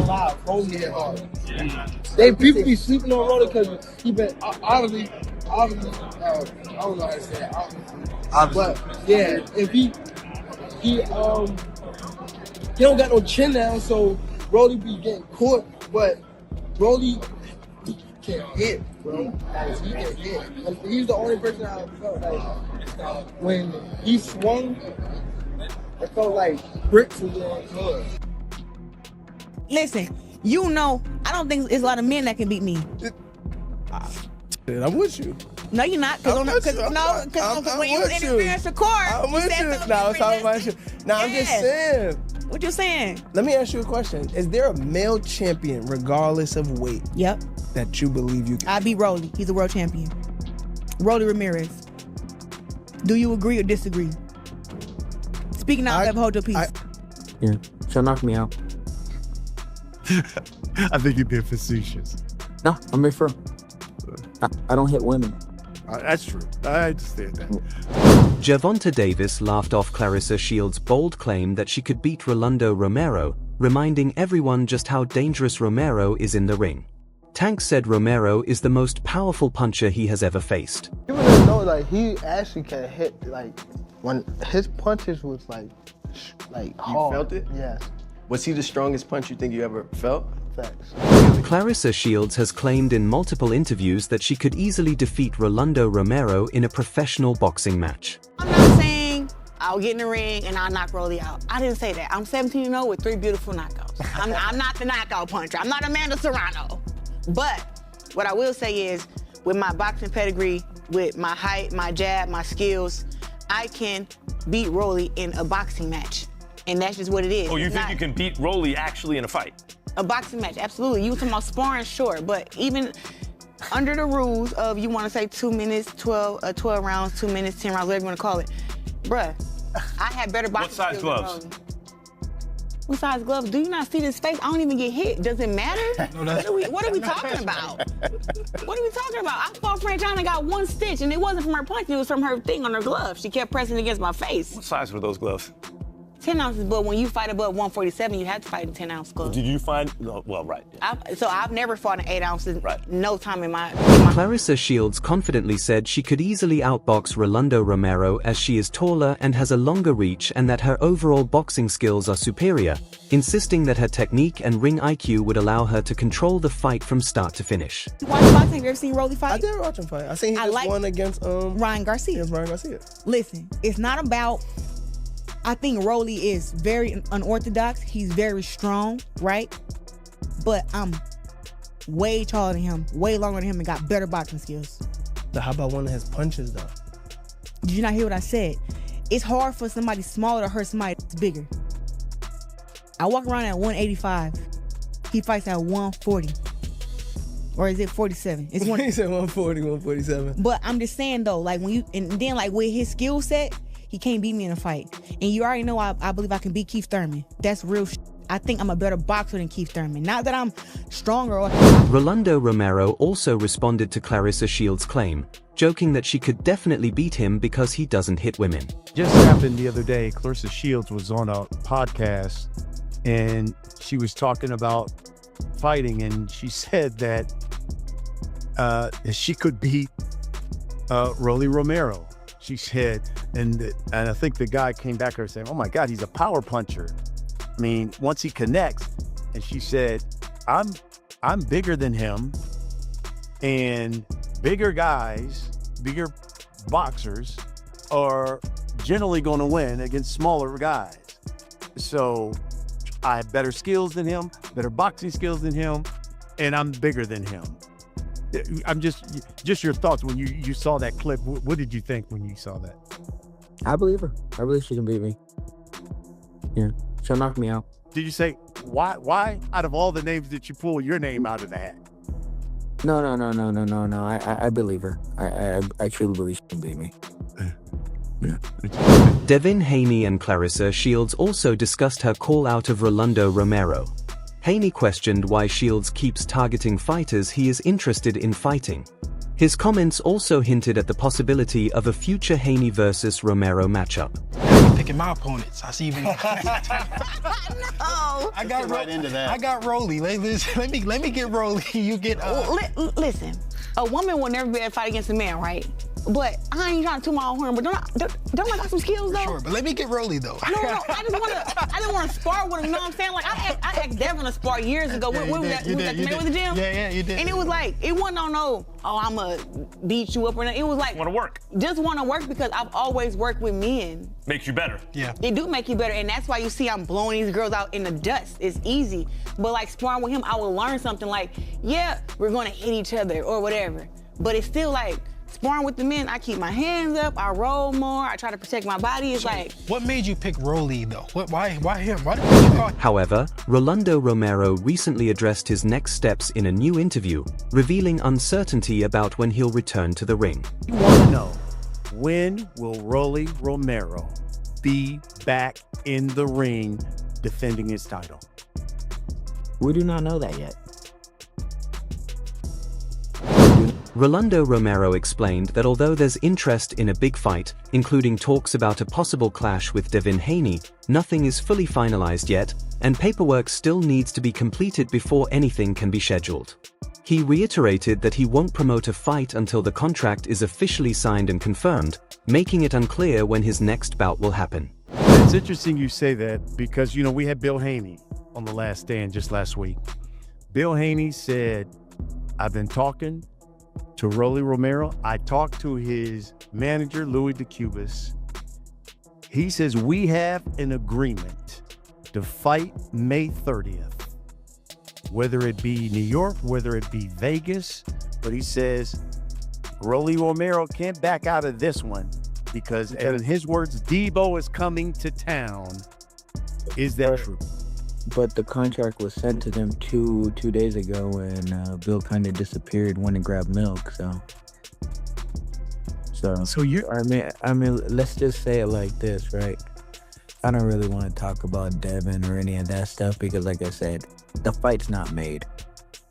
alive. Rolly hit hard. They people be sleeping on Rolly because he been obviously, I don't know how to say it, obviously. But yeah, if he don't got no chin now, so Rolly be getting caught, but Rolly he can't hit, bro. Like, he can hit. And he's the only person I felt like when he swung, I felt like bricks was on good. Listen, you know, I don't think there's a lot of men that can beat me. I'm with you. No, you're not. Because when you was interference to court, I'm with you. No, I'm talking about you. No, I'm just saying. What you saying? Let me ask you a question. Is there a male champion, regardless of weight, Yep, that you believe you can? I beat Rolly. He's a world champion. Rolly Ramirez. Do you agree or disagree? Speaking out, hold your peace. Yeah, she'll knock me out. I think you're being facetious. No, I'm referring. I don't hit women. That's true. I understand that. Gervonta Davis laughed off Claressa Shields' bold claim that she could beat Rolando Romero, reminding everyone just how dangerous Romero is in the ring. Tank said Romero is the most powerful puncher he has ever faced. People don't know, like, he actually can hit, like, when his punches was like hard. You felt it? Yes. Was he the strongest punch you think you ever felt? Facts. Claressa Shields has claimed in multiple interviews that she could easily defeat Rolando Romero in a professional boxing match. I'm not saying I'll get in the ring and I'll knock Rolly out. I didn't say that. I'm 17-0 with 3 beautiful knockouts. I'm not the knockout puncher. I'm not Amanda Serrano. But what I will say is, with my boxing pedigree, with my height, my jab, my skills, I can beat Rolly in a boxing match. And that's just what it is. Oh, you think you can beat Rolly actually in a fight? A boxing match, absolutely. You were talking about sparring, sure, but even under the rules of, you want to say 2 minutes, 12 rounds, 2 minutes, 10 rounds, whatever you want to call it, bruh, I had better boxing skills. What size gloves? What size gloves? Do you not see this face? I don't even get hit. Does it matter? What are we talking about? What are we talking about? I fought Franchina and got 1 stitch, and it wasn't from her punch, it was from her thing on her glove. She kept pressing against my face. What size were those gloves? 10 ounces, but when you fight above 147, you have to fight in 10-ounce gloves. Did you find, well, right. So I've never fought in 8 ounces, right. No time in my... Claressa Shields confidently said she could easily outbox Rolando Romero as she is taller and has a longer reach, and that her overall boxing skills are superior, insisting that her technique and ring IQ would allow her to control the fight from start to finish. You watch boxing? Have you ever seen Rolly fight? I did watch him fight. I seen he just won against Ryan Garcia. Against Ryan Garcia. Listen, it's not about... I think Rolly is very unorthodox. He's very strong, right? But I'm way taller than him, way longer than him, and got better boxing skills. So how about one that has punches, though? Did you not hear what I said? It's hard for somebody smaller to hurt somebody that's bigger. I walk around at 185. He fights at 140. Or is it 47? It's He said 140, 147. But I'm just saying, though, like, when you, and then, like, with his skill set, he can't beat me in a fight. And you already know I believe I can beat Keith Thurman. That's real shit. I think I'm a better boxer than Keith Thurman. Not that I'm stronger or... Rolando Romero also responded to Claressa Shields' claim, joking that she could definitely beat him because he doesn't hit women. Just happened the other day, Claressa Shields was on a podcast and she was talking about fighting, and she said that she could beat Rolly Romero. She said, and I think the guy came back to her saying, oh my God, he's a power puncher. I mean, once he connects, and she said, I'm bigger than him, and bigger guys, bigger boxers are generally going to win against smaller guys. So I have better skills than him, better boxing skills than him, and I'm bigger than him. I'm just your thoughts when you saw that clip. What did you think when you saw that? I believe her. I believe she can beat me. Yeah, she'll knock me out. Did you say, why out of all the names did you pull your name out of the hat? No. I believe her. I truly believe she can beat me. Yeah. Devin Haney and Claressa Shields also discussed her call out of Rolando Romero. Haney questioned why Shields keeps targeting fighters he is interested in fighting. His comments also hinted at the possibility of a future Haney versus Romero matchup. picking my opponents. I see even. No. I got right into that. I got Rolly. Let me get Rolly. You get. Listen, a woman will never be able to fight against a man, right? But I ain't trying to toot my own horn, but don't I got some skills though? Sure, but let me get Rolly though. No, I didn't want to spar with him. You know what I'm saying? Like I asked Devin to spar years ago. Yeah, when we was at the Mayweather gym. Yeah, you did. And it was like it wasn't on no, oh, I'ma beat you up or nothing. It was like Want to work. just want to work because I've always worked with men. Makes you better. Yeah. They do make you better, and that's why you see I'm blowing these girls out in the dust. It's easy. But like sparring with him, I will learn something like, yeah, we're gonna hit each other or whatever. But it's still like sparring with the men, I keep my hands up, I roll more, I try to protect my body. It's like. What made you pick Rolly though? Why him? Why did you call him? However, Rolando Romero recently addressed his next steps in a new interview, revealing uncertainty about when he'll return to the ring. You want to know, when will Rolly Romero be back in the ring defending his title? We do not know that yet. Rolando Romero explained that although there's interest in a big fight, including talks about a possible clash with Devin Haney, nothing is fully finalized yet, and paperwork still needs to be completed before anything can be scheduled. He reiterated that he won't promote a fight until the contract is officially signed and confirmed, making it unclear when his next bout will happen. It's interesting you say that because, you know, we had Bill Haney on The Last Stand just last week. Bill Haney said, I've been talking to Rolly Romero. I talked to his manager, Louis DeCubas. He says we have an agreement to fight May 30th, whether it be New York, whether it be Vegas, but he says Rolly Romero can't back out of this one because, in his words, Debo is coming to town. Is that true? But the contract was sent to them two days ago, and Bill kind of disappeared, went and grabbed milk. So you, I mean, let's just say it like this, right? I don't really want to talk about Devin or any of that stuff because, like I said, the fight's not made.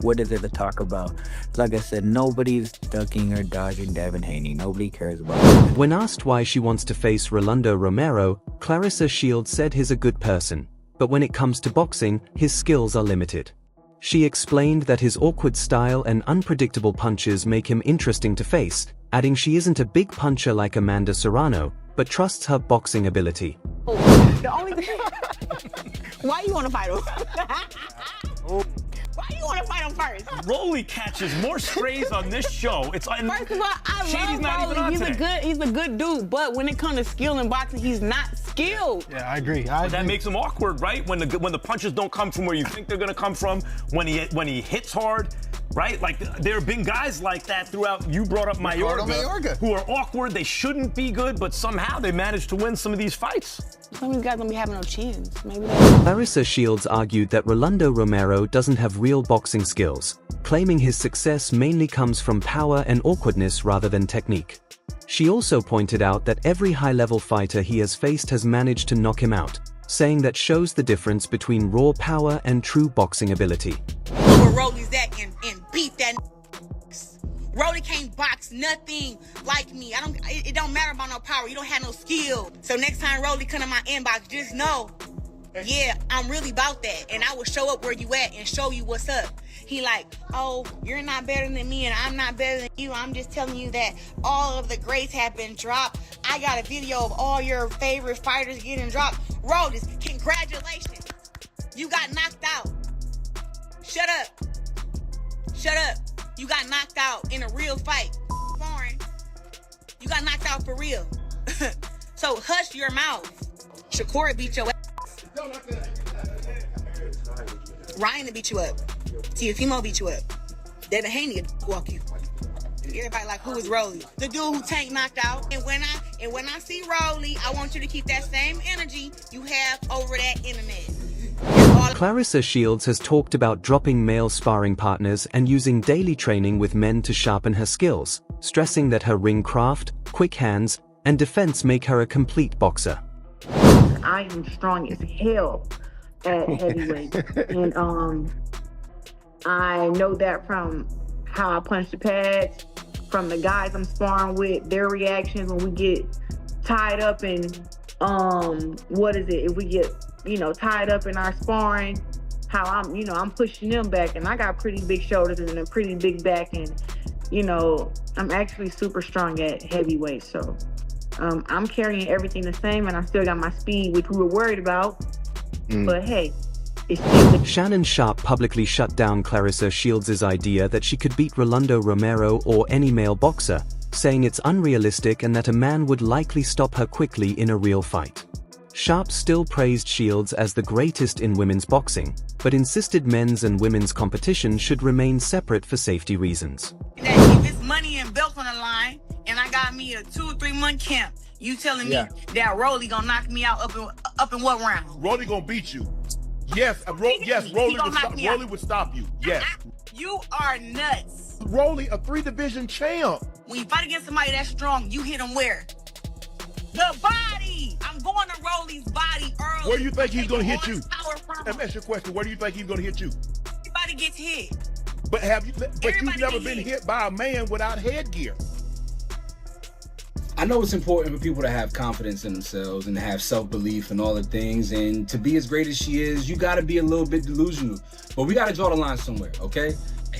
What is it to talk about? Like I said, nobody's ducking or dodging Devin Haney. Nobody cares about it. When asked why she wants to face Rolando Romero, Claressa Shields said he's a good person, but when it comes to boxing, his skills are limited. She explained that his awkward style and unpredictable punches make him interesting to face, adding she isn't a big puncher like Amanda Serrano, but trusts her boxing ability. The only thing. Why you want to fight him? Why you want to fight him first? Rolly catches more strays on this show. It's First of all, I Shady's not love even on Rolly. today. He's a good dude, but when it comes to skill in boxing, he's not skilled. Yeah, I agree. That makes him awkward, right? When the punches don't come from where you think they're gonna come from, when he hits hard, right? Like there have been guys like that throughout. You brought up Mayorga, who are awkward. They shouldn't be good, but somehow they managed to win some of these fights. Some of these guys don't be having no chins. Maybe Claressa Shields argued that Rolando Romero doesn't have real boxing skills, claiming his success mainly comes from power and awkwardness rather than technique. She also pointed out that every high-level fighter he has faced has managed to knock him out, saying that shows the difference between raw power and true boxing ability. Where Rolly's at and beat that. Rolly can't box nothing like me. It don't matter about no power. You don't have no skill. So next time Rolly come to my inbox, just know, yeah, I'm really about that. And I will show up where you at and show you what's up. He like, oh, you're not better than me and I'm not better than you. I'm just telling you that all of the greats have been dropped. I got a video of all your favorite fighters getting dropped. Rolly, congratulations. You got knocked out. Shut up. Shut up. You got knocked out in a real fight. Foreign. You got knocked out for real. So hush your mouth. Shakur beat your ass. Ryan beat you up. Teofimo beat you up. Devin Haney walk you. Everybody like, who is Rolly? The dude who Tank knocked out. And when I see Rolly, I want you to keep that same energy you have over that internet. Claressa Shields has talked about dropping male sparring partners and using daily training with men to sharpen her skills, stressing that her ring craft, quick hands, and defense make her a complete boxer. I am strong as hell at heavyweight. And I know that from how I punch the pads, from the guys I'm sparring with, their reactions when we get tied up and what is it? If we get, tied up in our sparring, how I'm pushing them back, and I got pretty big shoulders and a pretty big back, and I'm actually super strong at heavyweight, so I'm carrying everything the same, and I still got my speed, which we were worried about. But hey, it's still Shannon Sharp publicly shut down Claressa Shields' idea that she could beat Rolando Romero or any male boxer, saying it's unrealistic and that a man would likely stop her quickly in a real fight. Sharp still praised Shields as the greatest in women's boxing, but insisted men's and women's competition should remain separate for safety reasons. That if it's money and belts on the line, and I got me a 2 or 3 month camp, you telling me that Rolly gonna knock me out up in what round? Rolly gonna beat you. Yes, Rolly would stop you. Yes. You are nuts. Rolly, a 3-division champ. When you fight against somebody that strong, you hit him where? The body. I'm going to Rolly's body early. Where do you think he's gonna hit you? Let me ask you a question. Where do you think he's gonna hit you? Everybody gets hit. But you've never been hit by a man without headgear. I know it's important for people to have confidence in themselves and to have self-belief and all the things, and to be as great as she is, you got to be a little bit delusional. But we got to draw the line somewhere, okay?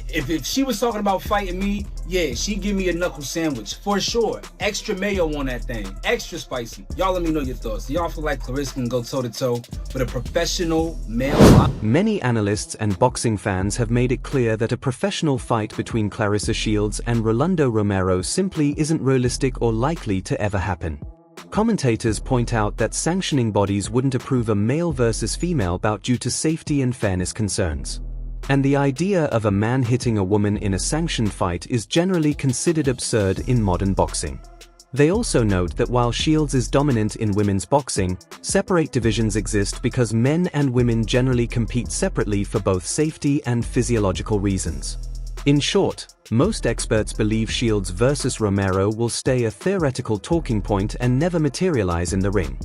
If she was talking about fighting me, yeah, she'd give me a knuckle sandwich, for sure. Extra mayo on that thing, extra spicy. Y'all let me know your thoughts. Do y'all feel like Claressa can go toe-to-toe with a professional male? Many analysts and boxing fans have made it clear that a professional fight between Claressa Shields and Rolando Romero simply isn't realistic or likely to ever happen. Commentators point out that sanctioning bodies wouldn't approve a male versus female bout due to safety and fairness concerns. And the idea of a man hitting a woman in a sanctioned fight is generally considered absurd in modern boxing. They also note that while Shields is dominant in women's boxing, separate divisions exist because men and women generally compete separately for both safety and physiological reasons. In short, most experts believe Shields versus Romero will stay a theoretical talking point and never materialize in the ring.